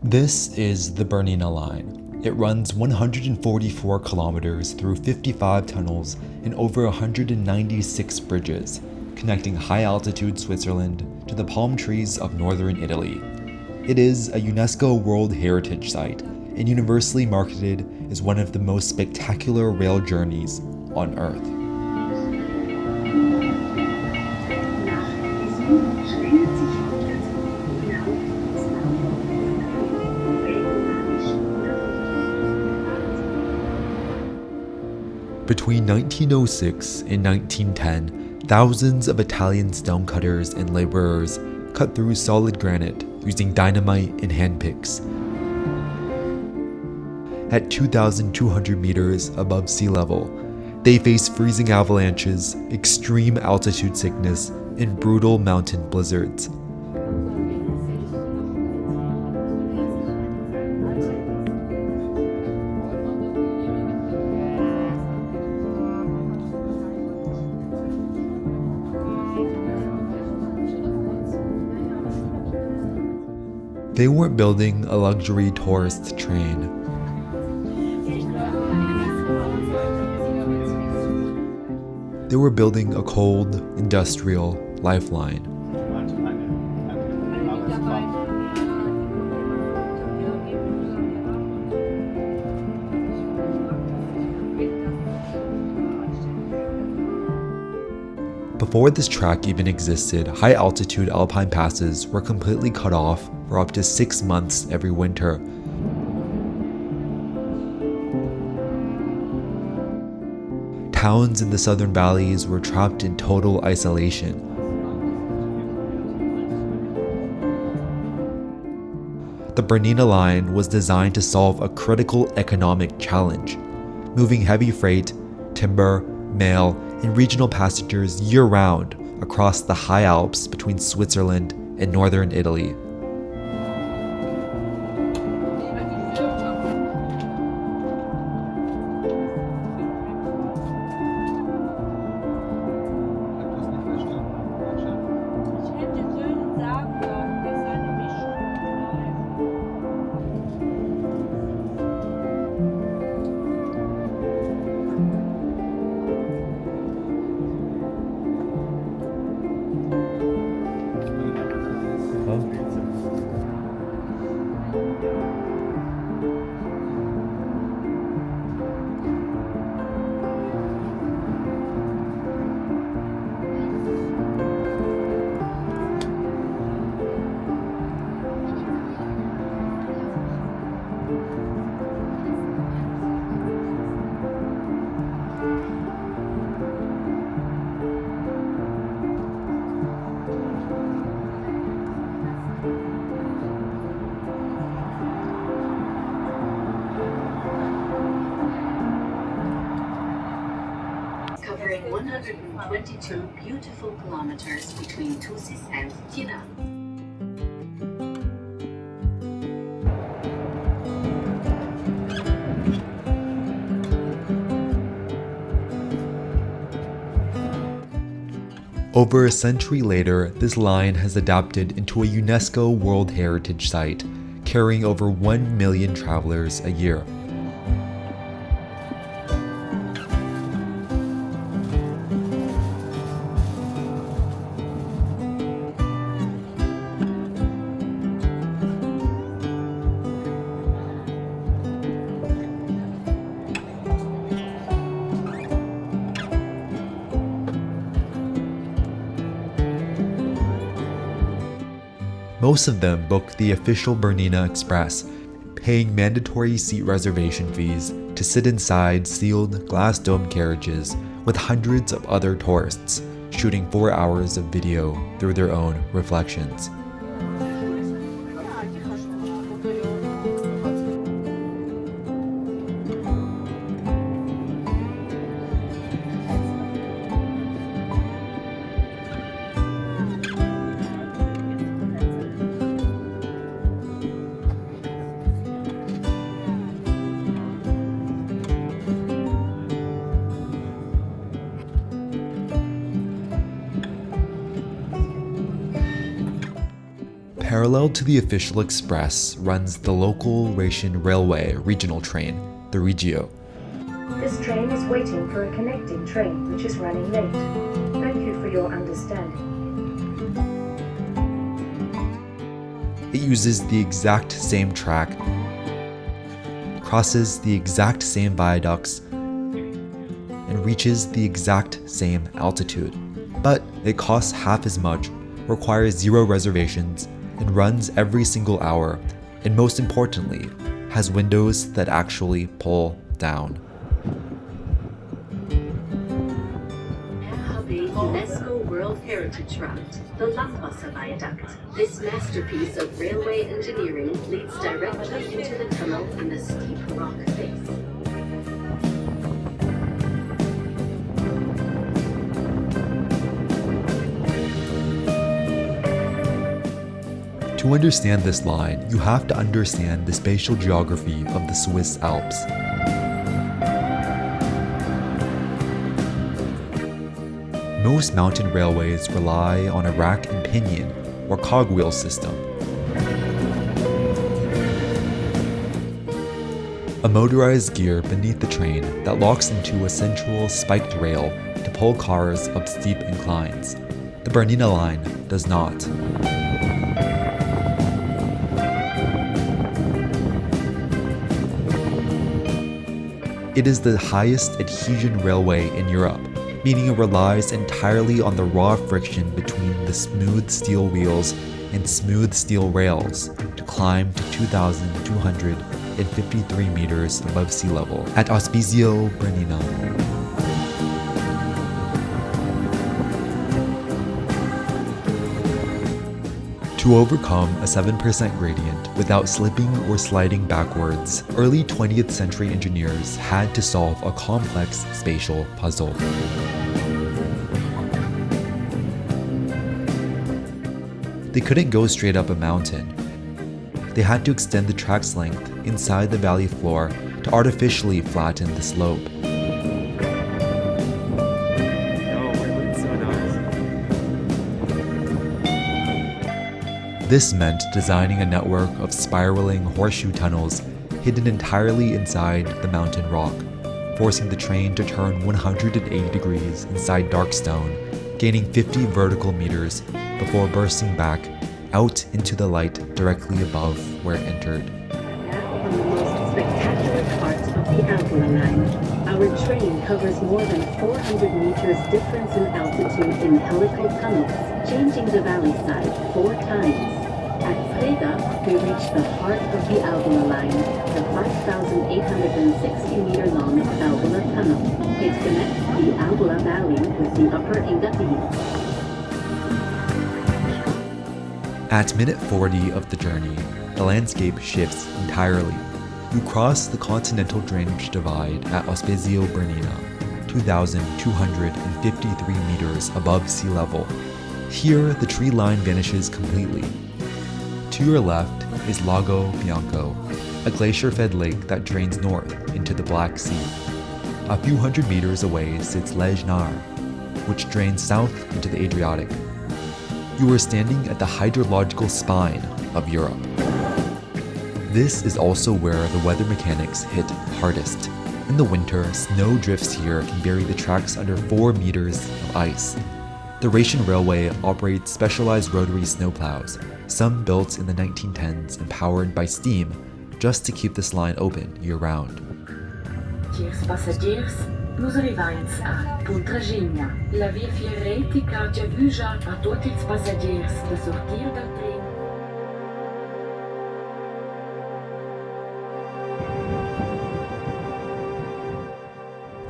This is the Bernina line. It runs 144 kilometers through 55 tunnels and over 196 bridges, connecting high-altitude Switzerland to the palm trees of northern Italy. It is a UNESCO World Heritage Site and universally marketed as one of the most spectacular rail journeys on Earth. Between 1906 and 1910, thousands of Italian stonecutters and laborers cut through solid granite using dynamite and hand picks. At 2,200 meters above sea level, they face freezing avalanches, extreme altitude sickness, and brutal mountain blizzards. They weren't building a luxury tourist train. They were building a cold, industrial lifeline. Before this track even existed, high-altitude alpine passes were completely cut off for up to 6 months every winter. Towns in the southern valleys were trapped in total isolation. The Bernina line was designed to solve a critical economic challenge, moving heavy freight, timber, mail, and regional passengers year-round across the high Alps between Switzerland and northern Italy. Covering 122 beautiful kilometers between Swiss and Tirano. Over a century later, this line has adapted into a UNESCO World Heritage Site, carrying over 1 million travelers a year. Most of them book the official Bernina Express, paying mandatory seat reservation fees to sit inside sealed glass dome carriages with hundreds of other tourists, shooting 4 hours of video through their own reflections. Parallel to the official express runs the local RhB Railway regional train, the Brusio. This train is waiting for a connecting train which is running late. Thank you for your understanding. It uses the exact same track, crosses the exact same viaducts, and reaches the exact same altitude. But it costs half as much, requires 0 reservations, and runs every single hour, and most importantly, has windows that actually pull down. RhB UNESCO World Heritage Route, the Landwasser Viaduct. This masterpiece of railway engineering leads directly into the tunnel in the steep rock face. To understand this line, you have to understand the spatial geography of the Swiss Alps. Most mountain railways rely on a rack and pinion or cogwheel system. A motorized gear beneath the train that locks into a central spiked rail to pull cars up steep inclines. The Bernina line does not. It is the highest adhesion railway in Europe, meaning it relies entirely on the raw friction between the smooth steel wheels and smooth steel rails to climb to 2,253 meters above sea level at Ospizio, Bernina. To overcome a 7% gradient without slipping or sliding backwards, early 20th century engineers had to solve a complex spatial puzzle. They couldn't go straight up a mountain. They had to extend the track's length inside the valley floor to artificially flatten the slope. This meant designing a network of spiraling horseshoe tunnels hidden entirely inside the mountain rock, forcing the train to turn 180 degrees inside dark stone, gaining 50 vertical meters before bursting back out into the light directly above where it entered. Now on the most spectacular part of the Avalanche. Our train covers more than 400 meters difference in altitude in helical tunnels, changing the valley side 4 times. At RhB, we reach the heart of the Avalanche, the 5,860 meter long Alpine tunnel. It connects the Alpine Valley with the upper Engadin. At minute 40 of the journey, the landscape shifts entirely. You cross the continental drainage divide at Ospizio, Bernina, 2,253 meters above sea level. Here, the tree line vanishes completely. To your left is Lago Bianco, a glacier-fed lake that drains north into the Black Sea. A few hundred meters away sits Lejnar, which drains south into the Adriatic. You are standing at the hydrological spine of Europe. This is also where the weather mechanics hit hardest. In the winter, snow drifts here can bury the tracks under 4 meters of ice. The RhB Railway operates specialized rotary snowplows, some built in the 1910s and powered by steam, just to keep this line open year-round. Dears passengers, nous arrivons à Puntraginha. La via fieretica già vuja a tutti os passagers de sortir del trem.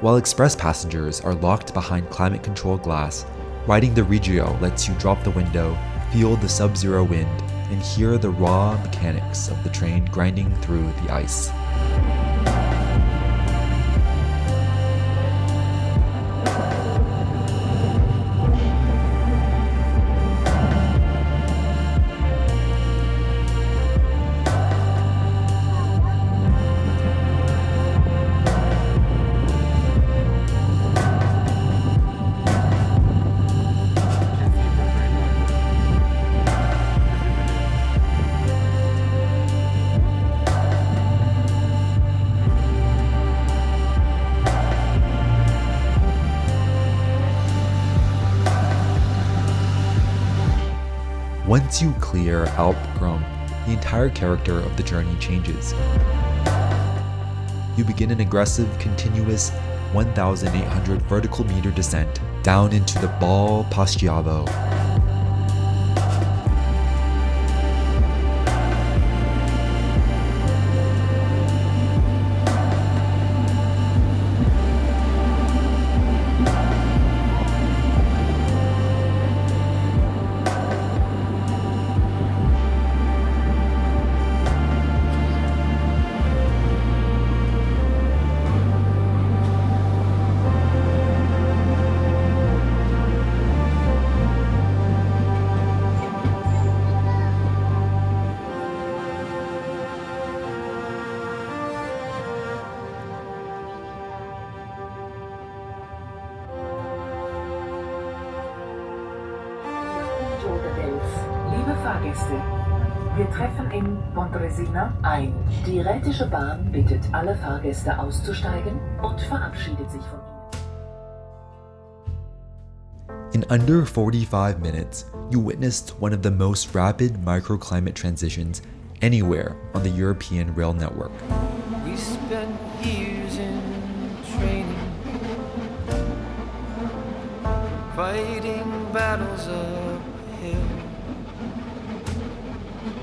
While express passengers are locked behind climate-controlled glass, riding the Brusio lets you drop the window, feel the sub-zero wind, and hear the raw mechanics of the train grinding through the ice. Once you clear Alp Grum, the entire character of the journey changes. You begin an aggressive, continuous 1,800 vertical meter descent down into the Bal Pastiavo. Liebe Fahrgäste, wir treffen in Bresina ein. Die Rätische Bahn bittet alle Fahrgäste auszusteigen und verabschiedet sich von ihnen. In under 45 minutes, you witnessed one of the most rapid microclimate transitions anywhere on the European rail network. We spent years in training, fighting battles uphill.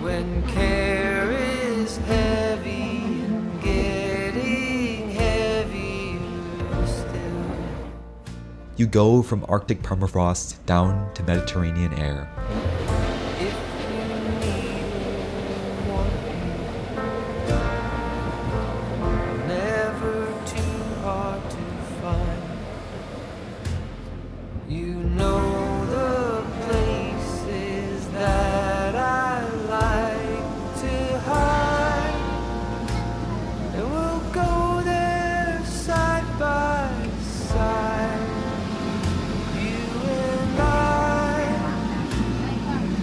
When care is heavy and getting heavier still. You go from Arctic permafrost down to Mediterranean air. If you need one, never too hard to find. You know the places that I like to hide, and we'll go there side by side. You and I,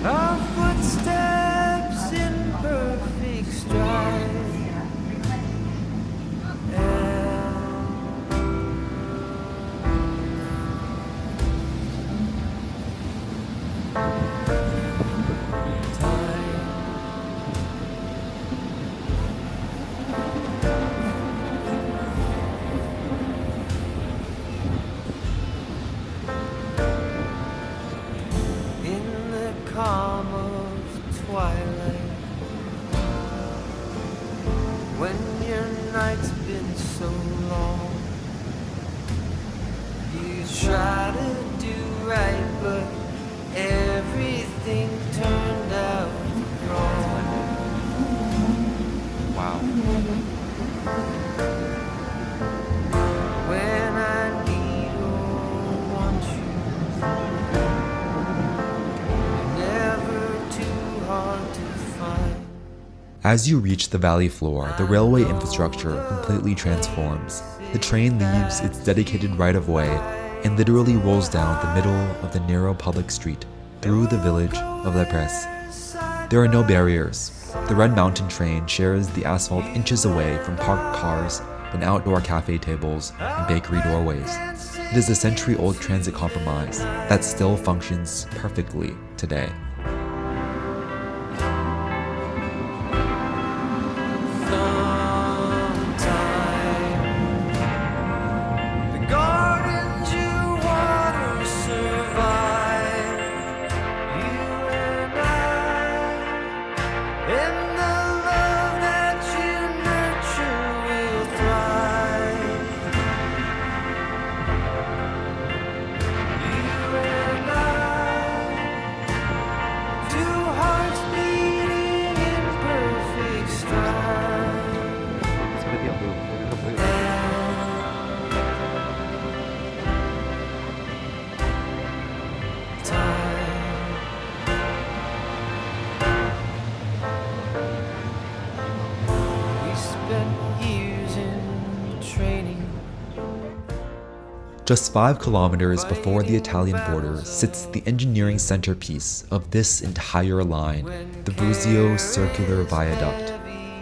our footsteps in perfect stride. In the calm of twilight, when your night's been so long, you try to do right, but everything turned out wrong. Wow. When I need or want you, never too hard to find. As you reach the valley floor, the railway infrastructure completely transforms. The train leaves its dedicated right-of-way and literally rolls down the middle of the narrow public street through the village of La Presse. There are no barriers. The Red Mountain train shares the asphalt inches away from parked cars and outdoor cafe tables and bakery doorways. It is a century-old transit compromise that still functions perfectly today. Just 5 kilometers before the Italian border sits the engineering centerpiece of this entire line, the Brusio circular viaduct.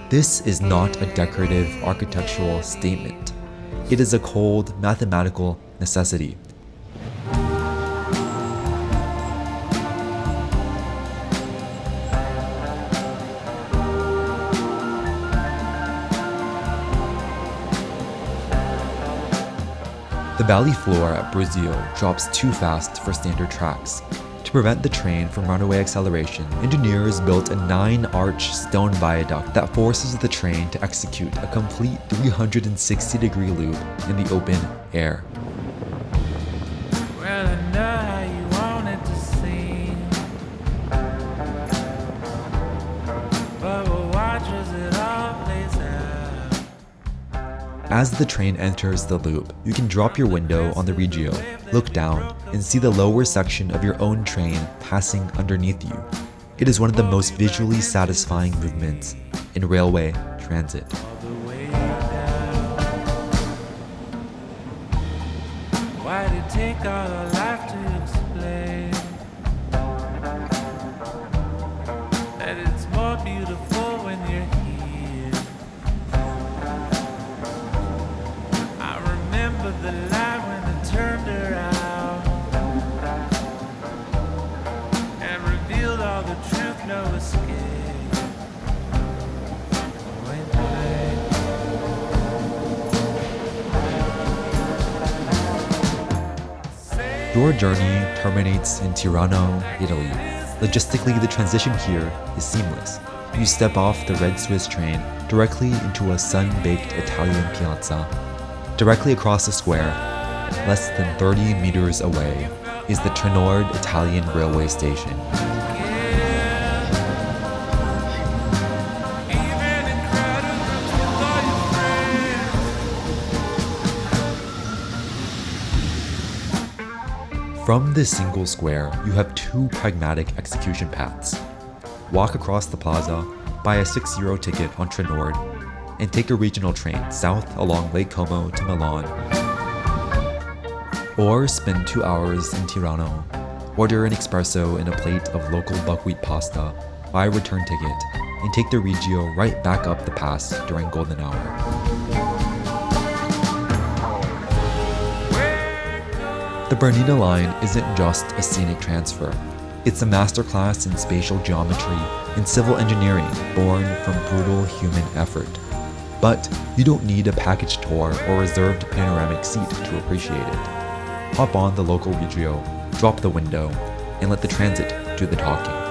This is not a decorative architectural statement. It is a cold mathematical necessity. The valley floor at Brusio drops too fast for standard tracks. To prevent the train from runaway acceleration, engineers built a 9-arch stone viaduct that forces the train to execute a complete 360-degree loop in the open air. Well, I know how you want it to seem, but we'll watch as it all plays out. As the train enters the loop, you can drop your window on the Regio, look down, and see the lower section of your own train passing underneath you. It is one of the most visually satisfying movements in railway transit. Why did it take all our life to explain that it's more beautiful when you're here? I remember the light when it turned around and revealed all the truth, no escape. When Your journey terminates in Tirano, Italy. Logistically, the transition here is seamless. You step off the red Swiss train directly into a sun-baked Italian piazza. Directly across the square, less than 30 meters away, is the Trenord Italian railway station. From this single square, you have two pragmatic execution paths. Walk across the plaza, buy a €6 ticket on Trenord, and take a regional train south along Lake Como to Milan. Or spend 2 hours in Tirano, order an espresso and a plate of local buckwheat pasta, buy a return ticket, and take the Regio right back up the pass during golden hour. The Bernina line isn't just a scenic transfer. It's a masterclass in spatial geometry and civil engineering born from brutal human effort. But you don't need a package tour or reserved panoramic seat to appreciate it. Hop on the local Regio, drop the window, and let the transit do the talking.